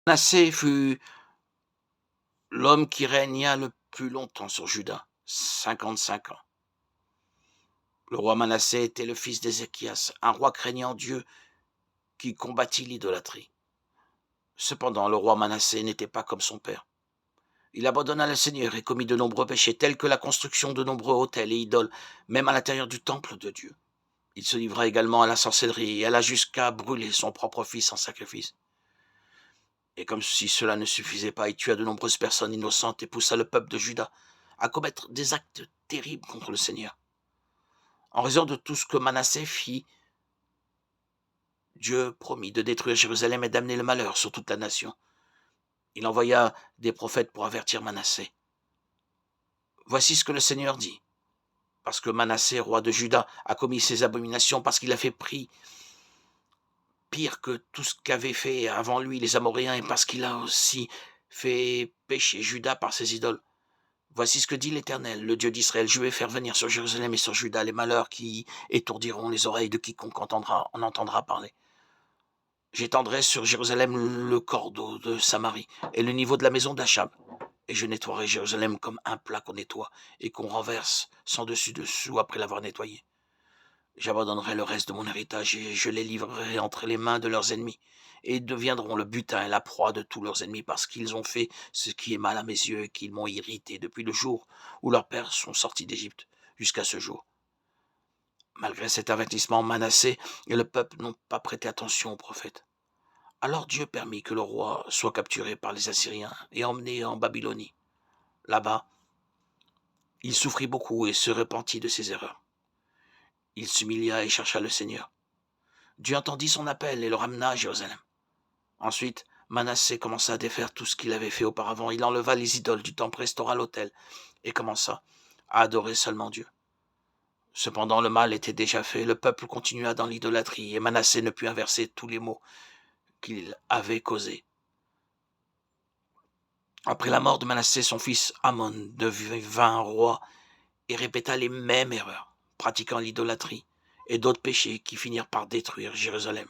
Manassé fut l'homme qui régna le plus longtemps sur Juda, 55 ans. Le roi Manassé était le fils d'Ézéchias, un roi craignant Dieu qui combattit l'idolâtrie. Cependant, le roi Manassé n'était pas comme son père. Il abandonna le Seigneur et commit de nombreux péchés, tels que la construction de nombreux autels et idoles, même à l'intérieur du temple de Dieu. Il se livra également à la sorcellerie et alla jusqu'à brûler son propre fils en sacrifice. Et comme si cela ne suffisait pas, il tua de nombreuses personnes innocentes et poussa le peuple de Juda à commettre des actes terribles contre le Seigneur. En raison de tout ce que Manassé fit, Dieu promit de détruire Jérusalem et d'amener le malheur sur toute la nation. Il envoya des prophètes pour avertir Manassé. Voici ce que le Seigneur dit. Parce que Manassé, roi de Juda, a commis ces abominations, parce qu'il a fait pire que tout ce qu'avaient fait avant lui les Amoréens, et parce qu'il a aussi fait pécher Juda par ses idoles. Voici ce que dit l'Éternel, le Dieu d'Israël. Je vais faire venir sur Jérusalem et sur Juda les malheurs qui étourdiront les oreilles de quiconque en entendra parler. J'étendrai sur Jérusalem le cordeau de Samarie et le niveau de la maison d'Achab. Et je nettoierai Jérusalem comme un plat qu'on nettoie et qu'on renverse sans dessus-dessous après l'avoir nettoyé. J'abandonnerai le reste de mon héritage et je les livrerai entre les mains de leurs ennemis. Et ils deviendront le butin et la proie de tous leurs ennemis parce qu'ils ont fait ce qui est mal à mes yeux et qu'ils m'ont irrité depuis le jour où leurs pères sont sortis d'Égypte jusqu'à ce jour. Malgré cet avertissement, Manassé et le peuple n'ont pas prêté attention aux prophètes. Alors Dieu permit que le roi soit capturé par les Assyriens et emmené en Babylonie. Là-bas, il souffrit beaucoup et se repentit de ses erreurs. Il s'humilia et chercha le Seigneur. Dieu entendit son appel et le ramena à Jérusalem. Ensuite, Manassé commença à défaire tout ce qu'il avait fait auparavant. Il enleva les idoles du temple, restaura l'autel et commença à adorer seulement Dieu. Cependant, le mal était déjà fait, le peuple continua dans l'idolâtrie et Manassé ne put inverser tous les maux qu'il avait causés. Après la mort de Manassé, son fils Amon devint roi et répéta les mêmes erreurs, pratiquant l'idolâtrie et d'autres péchés qui finirent par détruire Jérusalem.